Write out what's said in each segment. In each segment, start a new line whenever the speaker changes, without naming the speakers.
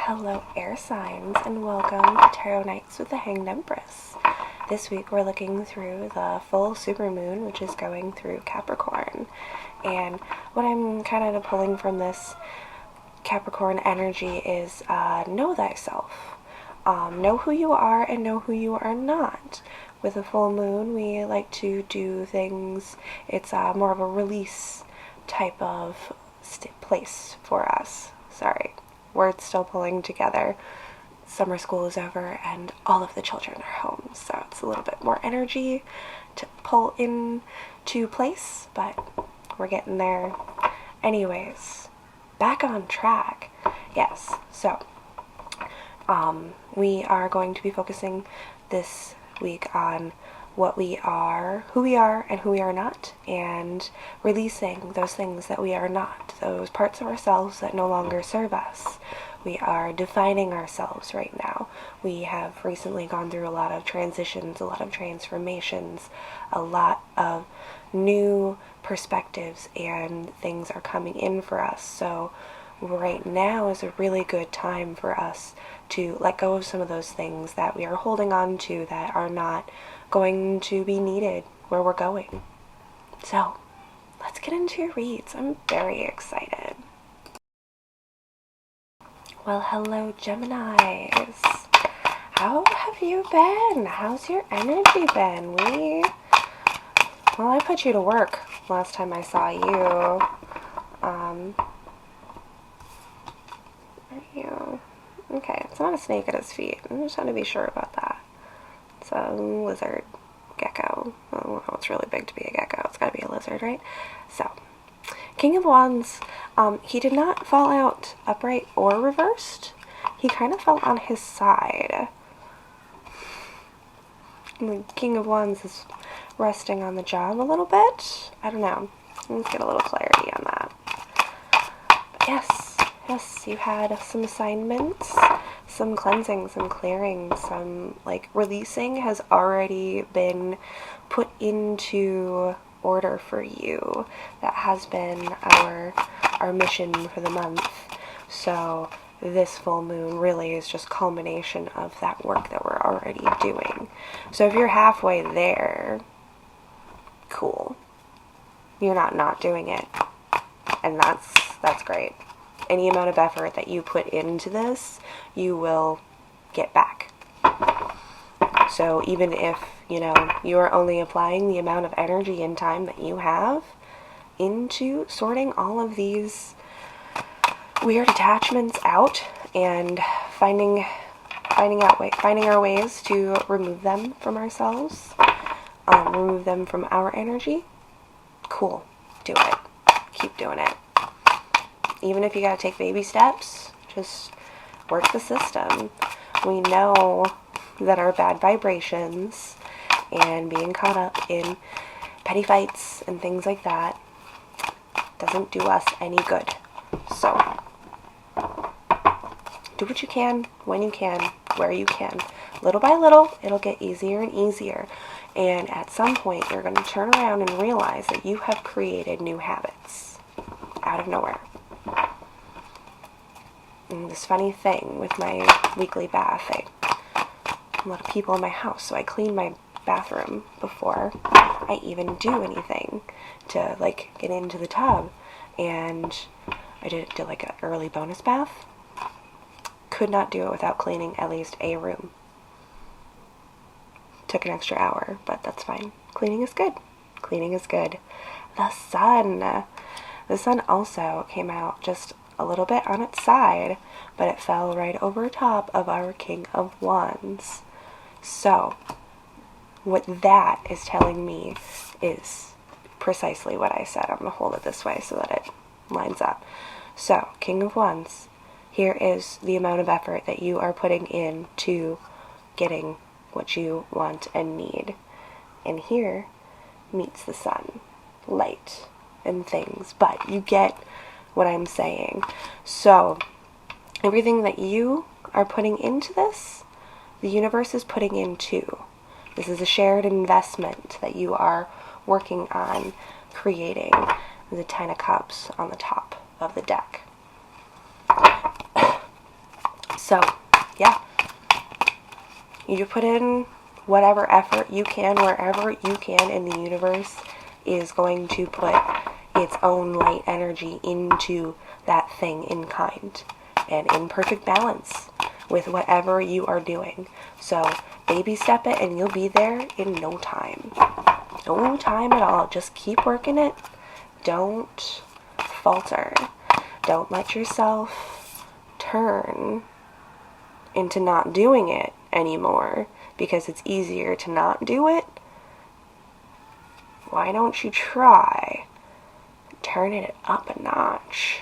Hello air signs and welcome to Tarot Nights with the Hanged Empress. This week we're looking through the full supermoon, which is going through Capricorn. And what I'm kind of pulling from this Capricorn energy is know thyself. Know who you are and know who you are not. With a full moon we like to do things, it's more of a release type of place for us. Sorry. Words still pulling together. Summer school is over and all of the children are home, so it's a little bit more energy to pull into place, but we're getting there. Anyways, back on track. Yes, so we are going to be focusing this week on what we are, who we are, and who we are not, and releasing those things that we are not, those parts of ourselves that no longer serve us. We are defining ourselves right now. We have recently gone through a lot of transitions, a lot of transformations, a lot of new perspectives, and things are coming in for us. So right now is a really good time for us to let go of some of those things that we are holding on to that are not going to be needed where we're going. So let's get into your reads. I'm very excited. Well, hello Geminis. How have you been? How's your energy been? Well, I put you to work last time I saw you. Okay, it's not a snake at his feet. I'm just trying to be sure about that. It's a lizard gecko. I don't know, it's really big to be a gecko. It's gotta be a lizard, right? So, King of Wands, he did not fall out upright or reversed. He kind of fell on his side. And the King of Wands is resting on the job a little bit. I don't know. Let's get a little clarity on that. But yes, you had some assignments, some cleansing, some clearing, some releasing has already been put into order for you. That has been our mission for the month. So this full moon really is just culmination of that work that we're already doing. So if you're halfway there, cool. You're not doing it. And that's great. Any amount of effort that you put into this, you will get back. So even if, you are only applying the amount of energy and time that you have into sorting all of these weird attachments out and finding our ways to remove them from ourselves, remove them from our energy, cool, do it. Keep doing it. Even if you gotta take baby steps, just work the system. We know that our bad vibrations and being caught up in petty fights and things like that doesn't do us any good. So do what you can, when you can, where you can. Little by little, it'll get easier and easier. And at some point, you're going to turn around and realize that you have created new habits out of nowhere. And this funny thing with my weekly bath, a lot of people in my house, so I clean my bathroom before I even do anything to get into the tub. And I did an early bonus bath. Could not do it without cleaning at least a room. Took an extra hour, but that's fine. Cleaning is good. Cleaning is good. The sun also came out just a little bit on its side, but it fell right over top of our King of Wands. So what that is telling me is precisely what I said. I'm going to hold it this way so that it lines up. So, King of Wands, here is the amount of effort that you are putting into getting what you want and need. And here meets the sun, light and things. But you get what I'm saying. So, everything that you are putting into this, the universe is putting in too. This is a shared investment that you are working on creating. The Ten of Cups on the top of the deck. So, yeah. You put in whatever effort you can, wherever you can, and the universe is going to put its own light energy into that thing in kind and in perfect balance with whatever you are doing. So baby step it and you'll be there in no time. No time at all. Just keep working it. Don't falter. Don't let yourself turn into not doing it anymore because it's easier to not do it. Why don't you try turning it up a notch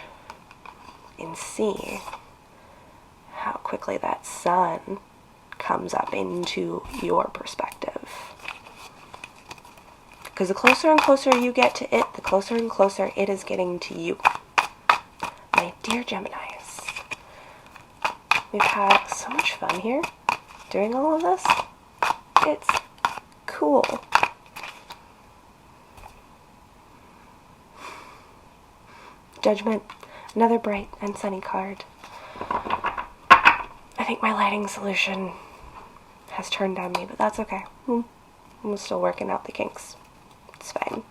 and see how quickly that sun comes up into your perspective? Because the closer and closer you get to it, the closer and closer it is getting to you. My dear Geminis, we've had so much fun here doing all of this. It's cool. Judgment, another bright and sunny card. I think my lighting solution has turned on me, but that's okay. I'm still working out the kinks. It's fine.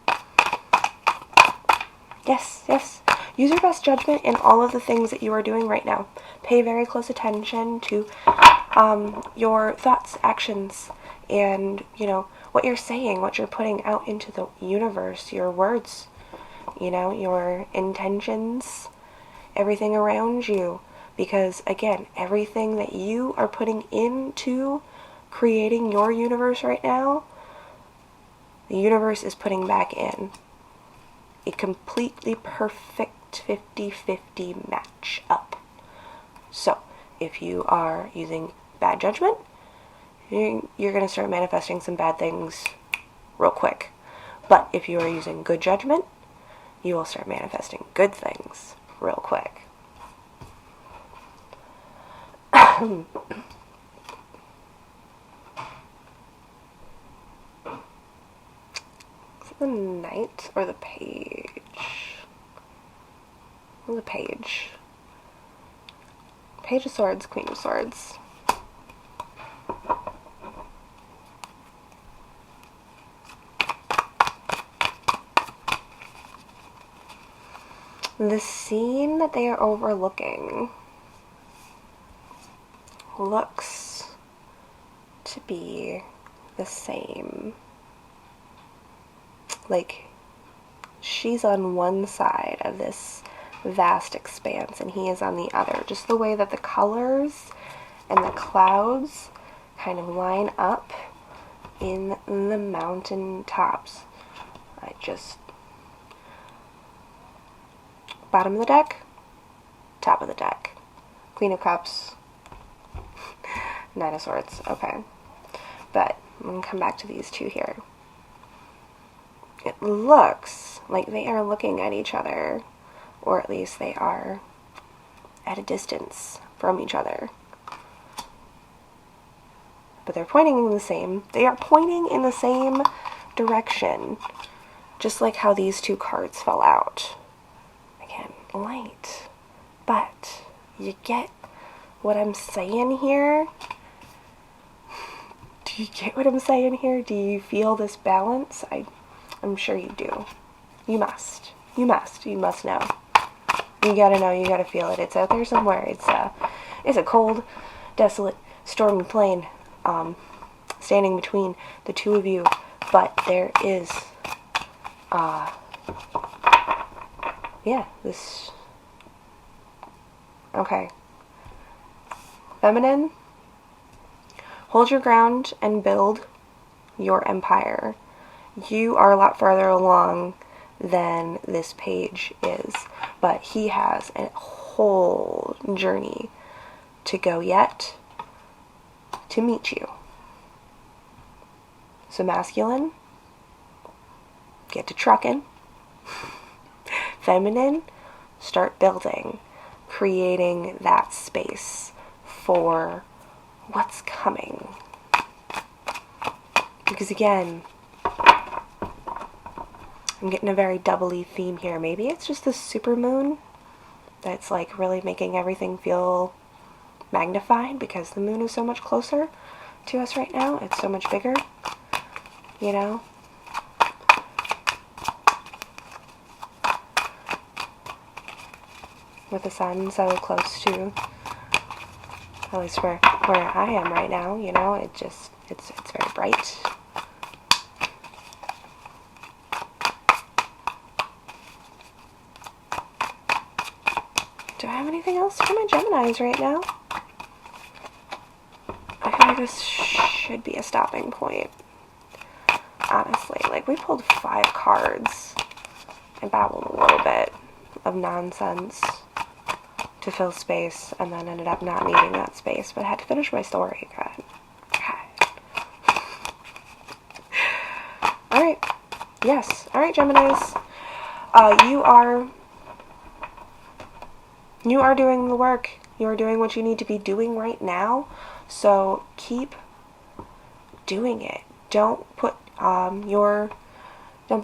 Yes, yes. Use your best judgment in all of the things that you are doing right now. Pay very close attention to your thoughts, actions, and, you know, what you're saying, what you're putting out into the universe, your words, you know, your intentions, everything around you. Because, again, everything that you are putting into creating your universe right now, the universe is putting back in. A completely perfect 50-50 match up. So, if you are using bad judgment, you're going to start manifesting some bad things real quick. But if you are using good judgment, you will start manifesting good things real quick. Is it the Knight or the Page? Or the Page? Page of Swords, Queen of Swords. The scene that they are overlooking looks to be the same. Like, she's on one side of this vast expanse and he is on the other. Just the way that the colors and the clouds kind of line up in the mountain tops. Bottom of the deck, top of the deck. Queen of Cups, Nine of Swords. Okay. But I'm going to come back to these two here. It looks like they are looking at each other, or at least they are at a distance from each other. But they're pointing in the same, they are pointing in the same direction, just like how these two cards fell out. Again, light. But you get what I'm saying here? Do you get what I'm saying here? Do you feel this balance? I'm sure you do. You must. You must. You must know. You gotta know. You gotta feel it. It's out there somewhere. It's a cold, desolate, stormy plain, standing between the two of you. But there is, yeah, this. Okay. Feminine, hold your ground and build your empire. You are a lot farther along than this page is, but he has a whole journey to go yet to meet you. So masculine, get to trucking. Feminine, start building, creating that space for what's coming. Because again, I'm getting a very doubly theme here. Maybe it's just the supermoon that's like really making everything feel magnified because the moon is so much closer to us right now. It's so much bigger, you know? With the sun so close to, at least where I am right now, you know, it's very bright. Do I have anything else for my Geminis right now? I feel like this should be a stopping point. Honestly, like, we pulled 5 cards and babbled a little bit of nonsense to fill space, and then ended up not needing that space, but I had to finish my story. God. Alright. Yes. Alright, Geminis. You are doing the work. You are doing what you need to be doing right now, so keep doing it. Don't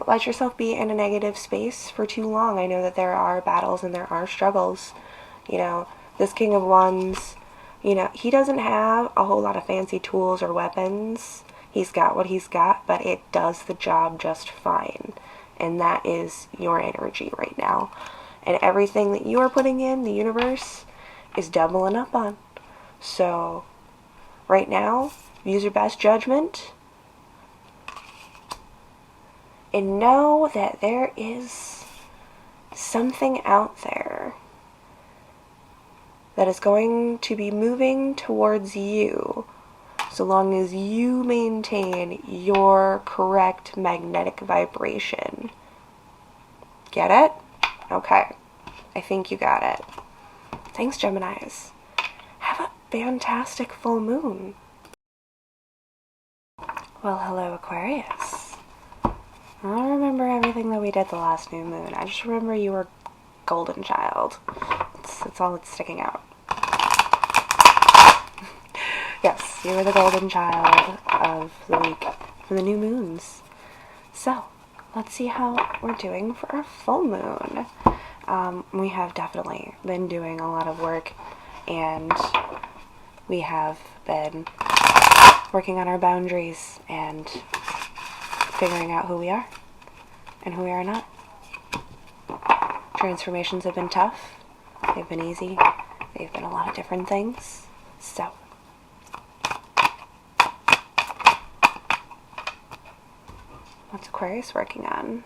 let yourself be in a negative space for too long. I know that there are battles and there are struggles. You know, this King of Wands, you know, he doesn't have a whole lot of fancy tools or weapons. He's got what he's got, but it does the job just fine. And that is your energy right now. And everything that you are putting in, the universe is doubling up on. So, right now, use your best judgment. And know that there is something out there that is going to be moving towards you, so long as you maintain your correct magnetic vibration. Get it? Okay. I think you got it. Thanks, Geminis. Have a fantastic full moon. Well, hello, Aquarius. I don't remember everything that we did the last new moon. I just remember you were golden child. That's all that's sticking out. Yes, you were the golden child of the week for the new moons. So, let's see how we're doing for our full moon. We have definitely been doing a lot of work, and we have been working on our boundaries and figuring out who we are and who we are not. Transformations have been tough. They've been easy. They've been a lot of different things. So, what's Aquarius working on?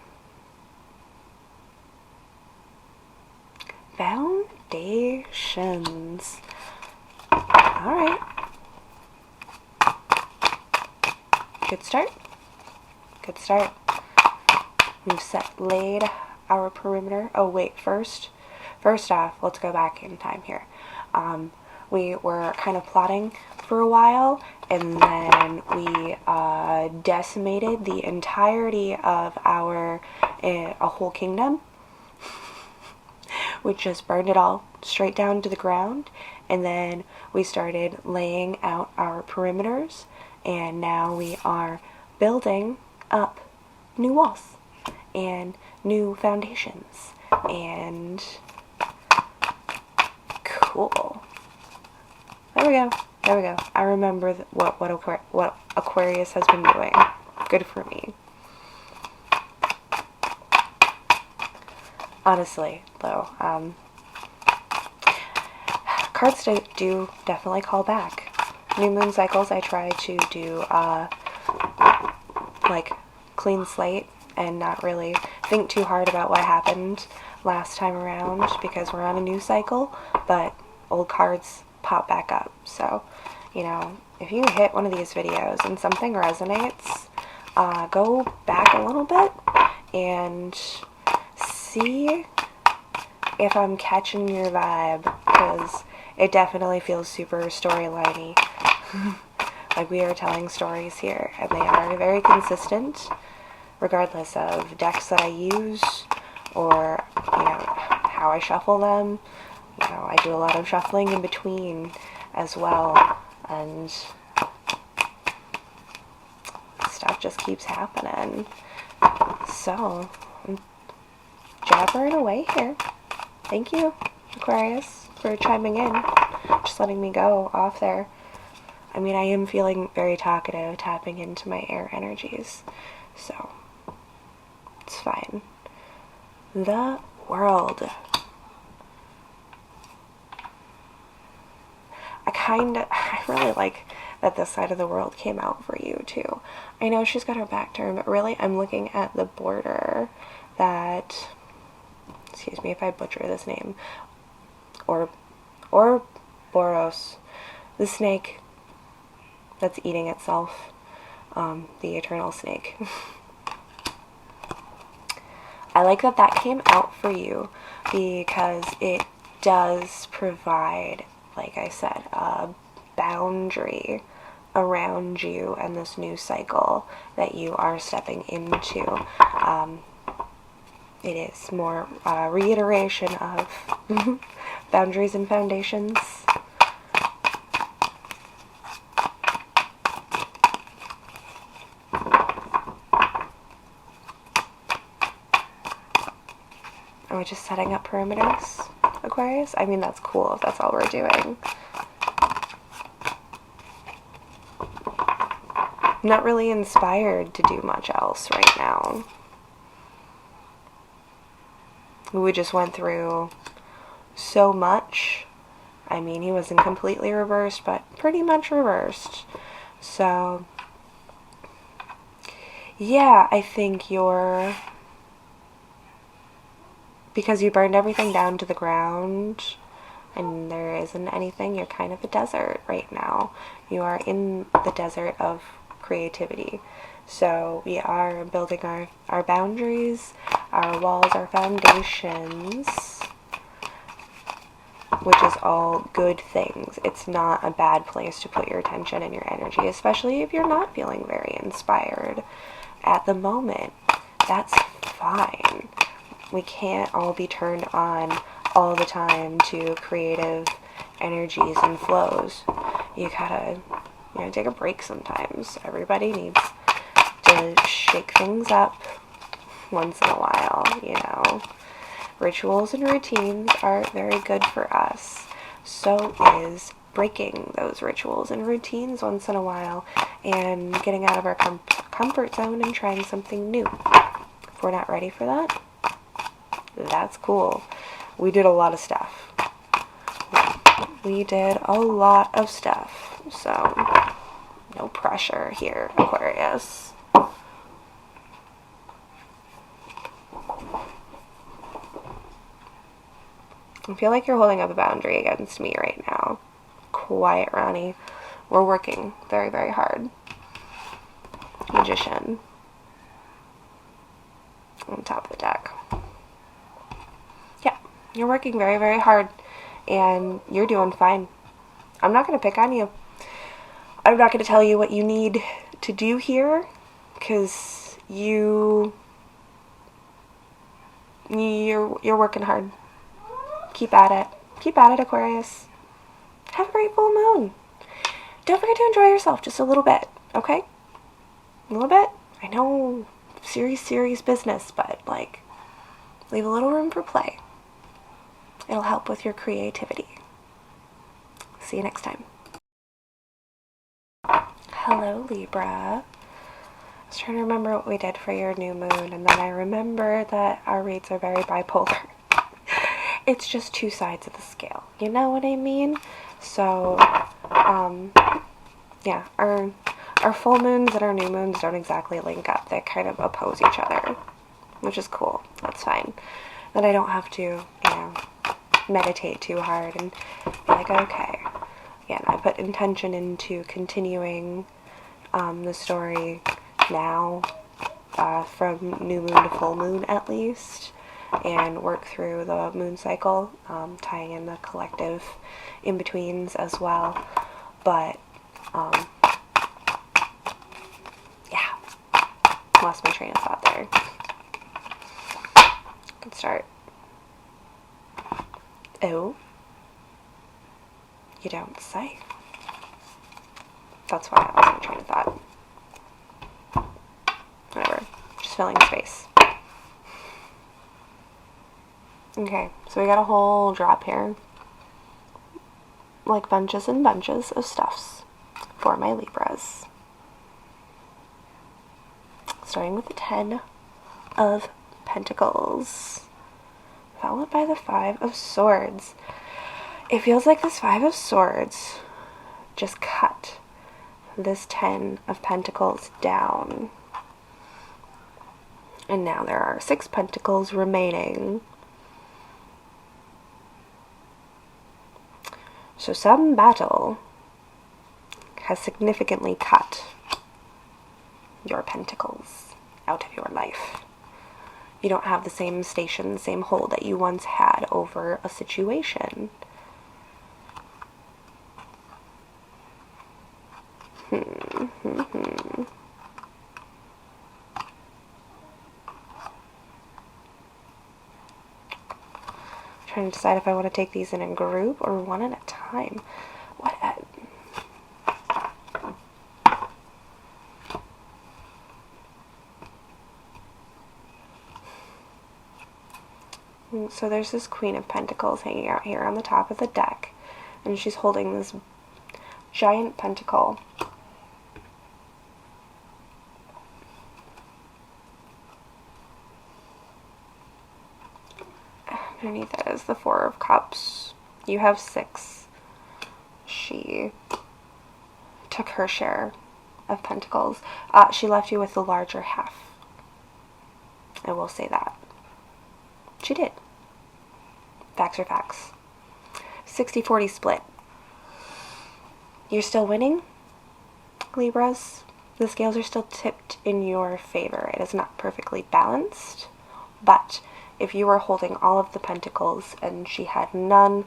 Foundations. Alright. Good start. Good start. We've laid our perimeter. Oh wait, first off, let's go back in time here. We were kind of plotting for a while, and then we decimated the entirety of a whole kingdom. We just burned it all straight down to the ground, and then we started laying out our perimeters, and now we are building up new walls and new foundations, and cool. There we go. There we go. I remember what Aquarius has been doing. Good for me. Honestly, though, cards do definitely call back. New moon cycles, I try to do, like, clean slate and not really think too hard about what happened last time around, because we're on a new cycle, but old cards pop back up. So, you know, if you hit one of these videos and something resonates, go back a little bit and see if I'm catching your vibe, because it definitely feels super storyline-y. Like, we are telling stories here, and they are very consistent, regardless of decks that I use, or, you know, how I shuffle them. You know, I do a lot of shuffling in between as well, and stuff just keeps happening. So, I'm jabbering away here. Thank you, Aquarius, for chiming in. just letting me go off there. I mean, I am feeling very talkative, tapping into my air energies, so it's fine. The World. I really like that this side of the world came out for you too. I know she's got her back turned, but really I'm looking at the border that, excuse me if I butcher this name, or Boros, the snake that's eating itself, the eternal snake. I like that that came out for you because it does provide, like I said, a boundary around you and this new cycle that you are stepping into. It is more reiteration of boundaries and foundations. Are we just setting up perimeters, Aquarius? I mean, that's cool if that's all we're doing. I'm not really inspired to do much else right now. We just went through so much. I mean, he wasn't completely reversed, but pretty much reversed. So, yeah, I think you're... because you burned everything down to the ground and there isn't anything, you're kind of a desert right now. You are in the desert of creativity. So we are building our boundaries, our walls, our foundations, which is all good things. It's not a bad place to put your attention and your energy, especially if you're not feeling very inspired at the moment. That's fine. We can't all be turned on all the time to creative energies and flows. You gotta, take a break sometimes. Everybody needs to shake things up once in a while, Rituals and routines are very good for us. So is breaking those rituals and routines once in a while and getting out of our comfort zone and trying something new. If we're not ready for that, that's cool. We did a lot of stuff. We did a lot of stuff. So, no pressure here, Aquarius. I feel like you're holding up a boundary against me right now. Quiet, Ronnie. We're working very, very hard. Magician. On top of the deck. Yeah, you're working very, very hard. And you're doing fine. I'm not going to pick on you. I'm not going to tell you what you need to do here. Because you're working hard. Keep at it. Keep at it, Aquarius. Have a great full moon. Don't forget to enjoy yourself just a little bit, okay? A little bit? I know, serious business, but, leave a little room for play. It'll help with your creativity. See you next time. Hello, Libra. I was trying to remember what we did for your new moon, and then I remember that our reads are very bipolar. It's just two sides of the scale. You know what I mean? So, yeah, our full moons and our new moons don't exactly link up. They kind of oppose each other, which is cool. That's fine. Then I don't have to, meditate too hard and be like, okay. Again, I put intention into continuing the story now, from new moon to full moon at least, and work through the moon cycle, tying in the collective in-betweens as well. But, yeah, lost my train of thought there. Good start. Oh, you don't say. That's why I lost my train of thought. Whatever, just filling space. Okay, so we got a whole drop here. like bunches and bunches of stuffs for my Libras. Starting with the 10 of Pentacles, followed by the 5 of Swords. It feels like this 5 of Swords just cut this 10 of Pentacles down. And now there are 6 Pentacles remaining. So some battle has significantly cut your Pentacles out of your life. You don't have the same station, same hold that you once had over a situation. Trying to decide if I want to take these in a group or one at a time. So there's this Queen of Pentacles hanging out here on the top of the deck, and she's holding this giant pentacle. Underneath it is the 4 of Cups. You have 6. She took her share of Pentacles. She left you with the larger half. I will say that. She did. Facts are facts. 60-40 split. You're still winning, Libras. The scales are still tipped in your favor. It is not perfectly balanced, but if you were holding all of the Pentacles and she had none,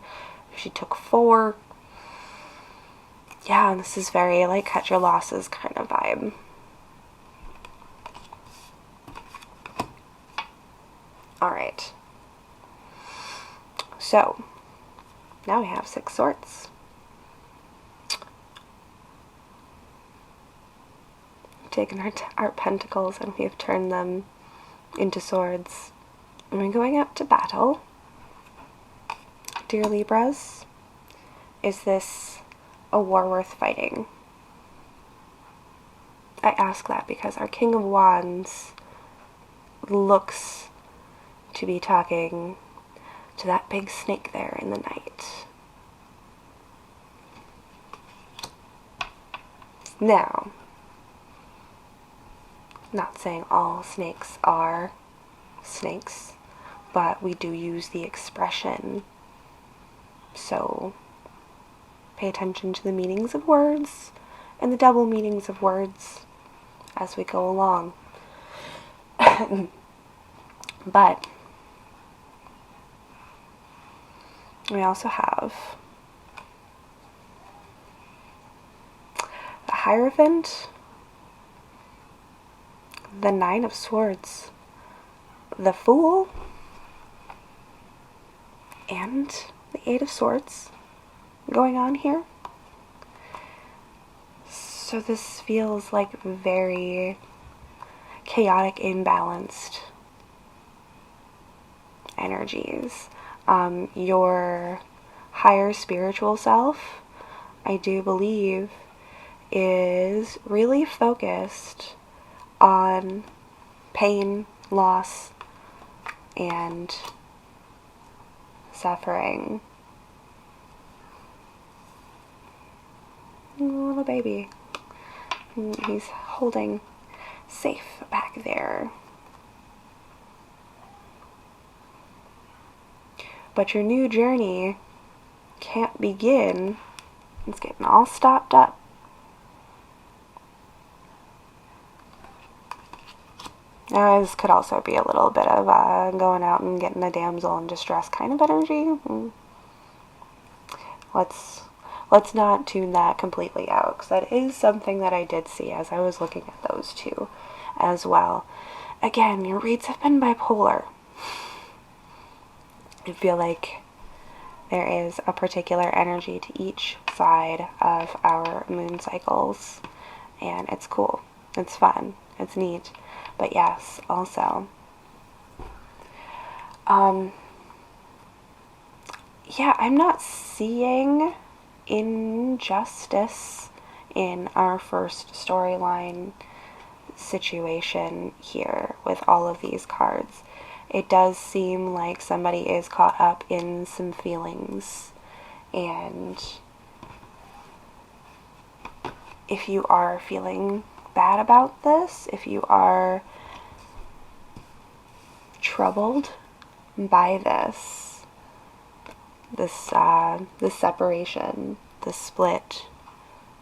she took 4. Yeah, this is very like cut your losses kind of vibe. Alright. So, now we have 6 Swords. We've taken our Pentacles and we have turned them into Swords. And we're going out to battle. Dear Libras, is this a war worth fighting? I ask that because our King of Wands looks to be talking to that big snake there in the night. Now, not saying all snakes are snakes, but we do use the expression. So, pay attention to the meanings of words and the double meanings of words as we go along. But we also have the Hierophant, the 9 of Swords, the Fool, and the 8 of Swords going on here. So this feels like very chaotic, imbalanced energies. Your higher spiritual self, I do believe, is really focused on pain, loss, and suffering. Little baby. He's holding safe back there. But your new journey can't begin. It's getting all stopped up. Now, this could also be a little bit of going out and getting a damsel in distress kind of energy. Let's not tune that completely out, because that is something that I did see as I was looking at those two as well. Again, your reads have been bipolar. I feel like there is a particular energy to each side of our moon cycles, and it's cool, it's fun, it's neat. But yes, also, yeah, I'm not seeing injustice in our first storyline situation here with all of these cards. It does seem like somebody is caught up in some feelings, and if you are feeling bad about this, if you are troubled by this separation, this split,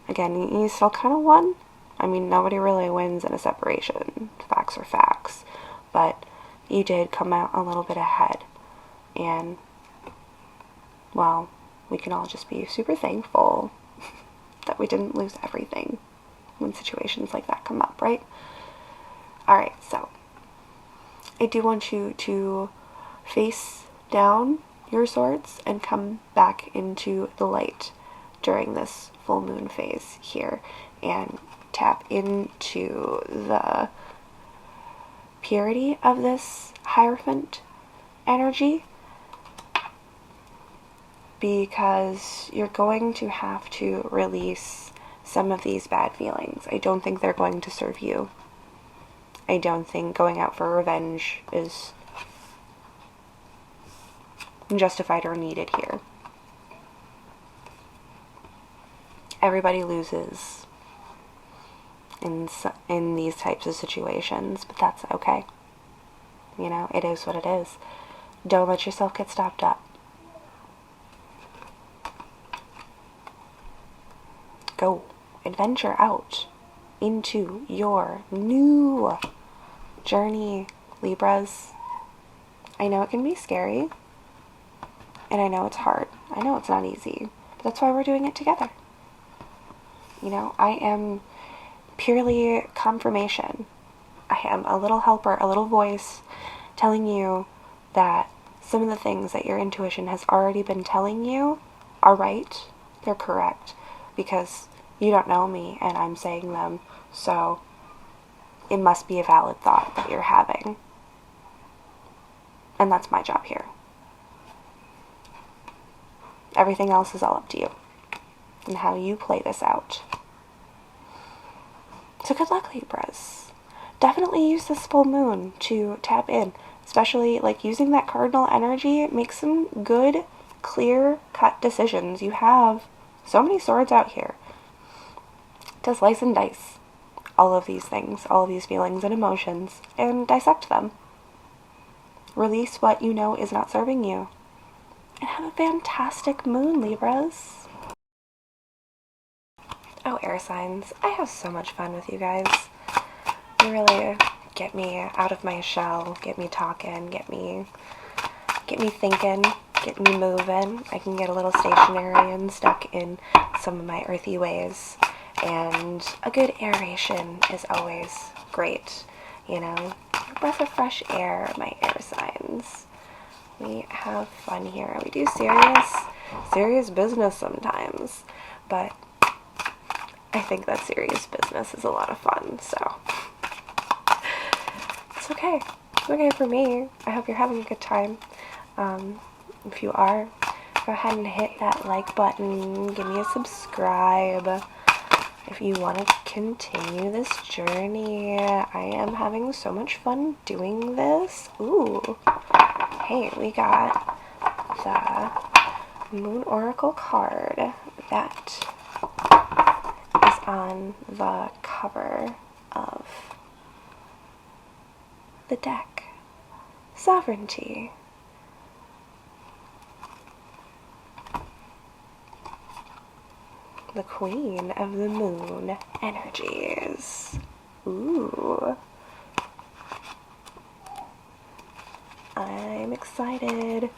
again, you still kind of won. I mean, nobody really wins in a separation. Facts are facts. But you did come out a little bit ahead. And, well, we can all just be super thankful that we didn't lose everything when situations like that come up, right? Alright, so I do want you to face down your swords and come back into the light during this full moon phase here, and tap into the purity of this Hierophant energy, because you're going to have to release some of these bad feelings. I don't think they're going to serve you. I don't think going out for revenge is justified or needed here. Everybody loses in these types of situations, but that's okay. You know, it is what it is. Don't let yourself get stopped up. Go. Adventure out into your new journey, Libras. I know it can be scary, and I know it's hard. I know it's not easy, but that's why we're doing it together. You know, I am purely confirmation. I am a little helper, a little voice telling you that some of the things that your intuition has already been telling you are right. They're correct, because you don't know me and I'm saying them, so it must be a valid thought that you're having. And that's my job here. Everything else is all up to you and how you play this out. So good luck, Libras. Definitely use this full moon to tap in, especially like using that cardinal energy. Make some good, clear-cut decisions. You have so many swords out here to slice and dice all of these things, all of these feelings and emotions, and dissect them. Release what you know is not serving you. And have a fantastic moon, Libras. Oh, air signs. I have so much fun with you guys. You really get me out of my shell, get me talking, get me thinking, get me moving. I can get a little stationary and stuck in some of my earthy ways. And a good aeration is always great, you know. A breath of fresh air, my air signs. We have fun here. We do serious business sometimes, but I think that serious business is a lot of fun, so it's okay. It's okay for me. I hope you're having a good time. If you are, go ahead and hit that like button. Give me a subscribe. If you want to continue this journey, I am having so much fun doing this. Ooh. Hey, we got the Moon Oracle card that is on the cover of the deck. Sovereignty. The Queen of the Moon energies. Ooh. I'm excited.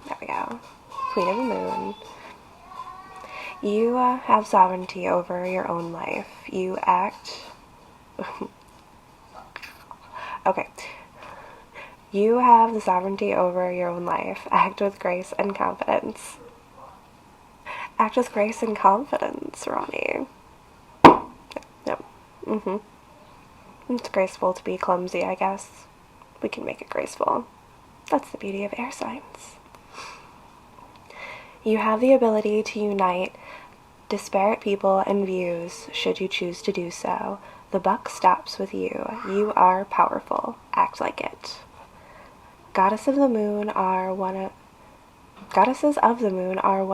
There we go. Queen of the Moon. You have sovereignty over your own life. You act... Okay. You have the sovereignty over your own life. Act with grace and confidence. Act with grace and confidence, Ronnie. Yep. It's graceful to be clumsy, I guess. We can make it graceful. That's the beauty of air signs. You have the ability to unite disparate people and views should you choose to do so. The buck stops with you. You are powerful. Act like it. Goddesses of the moon are one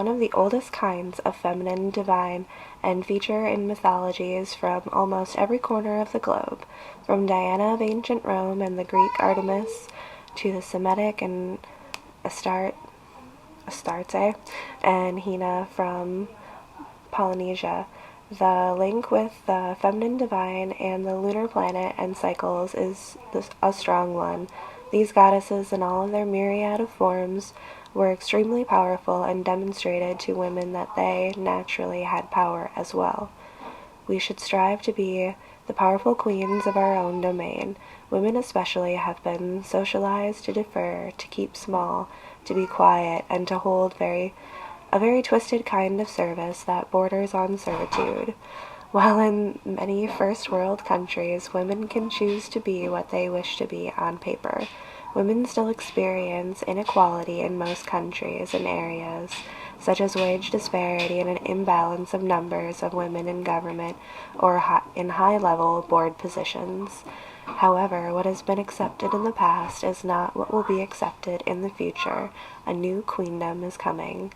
of the oldest kinds of feminine divine and feature in mythologies from almost every corner of the globe, from Diana of ancient Rome and the Greek Artemis to the Semitic and Astarte and Hina from Polynesia. The link with the feminine divine and the lunar planet and cycles is a strong one. These goddesses, in all of their myriad of forms, were extremely powerful and demonstrated to women that they naturally had power as well. We should strive to be the powerful queens of our own domain. Women especially have been socialized to defer, to keep small, to be quiet, and to hold a very twisted kind of service that borders on servitude. While in many first world countries, women can choose to be what they wish to be on paper, women still experience inequality in most countries and areas, such as wage disparity and an imbalance of numbers of women in government or in high-level board positions. However, what has been accepted in the past is not what will be accepted in the future. A new queendom is coming.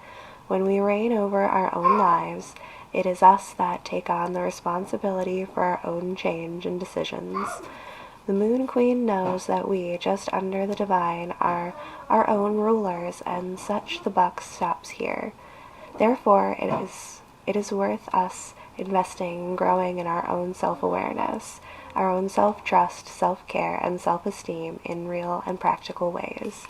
When we reign over our own lives, it is us that take on the responsibility for our own change and decisions. The Moon Queen knows that we, just under the divine, are our own rulers, and such the buck stops here. Therefore, it is worth us investing and growing in our own self-awareness, our own self-trust, self-care, and self-esteem in real and practical ways.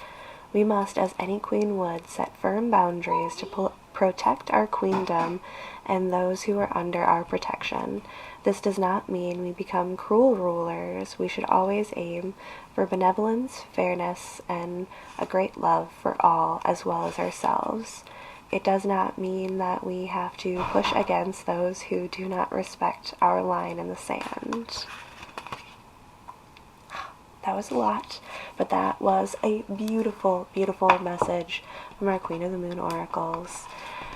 We must, as any queen would, set firm boundaries to protect our queendom and those who are under our protection. This does not mean we become cruel rulers. We should always aim for benevolence, fairness, and a great love for all as well as ourselves. It does not mean that we have to push against those who do not respect our line in the sand. That was a lot, but that was a beautiful, beautiful message from our Queen of the Moon oracles.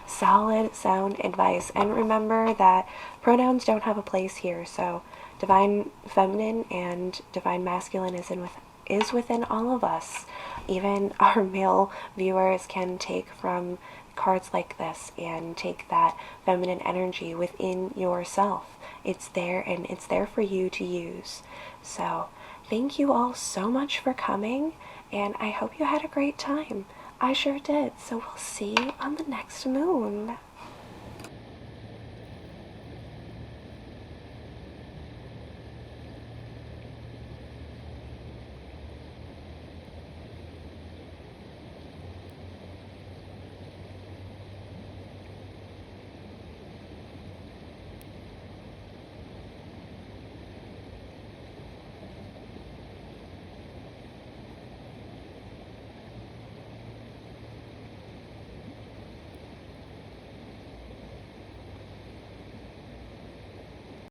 Solid, sound advice. And remember that pronouns don't have a place here, so divine feminine and divine masculine is within all of us. Even our male viewers can take from cards like this and take that feminine energy within yourself. It's there, and it's there for you to use. So thank you all so much for coming, and I hope you had a great time. I sure did. So we'll see you on the next moon.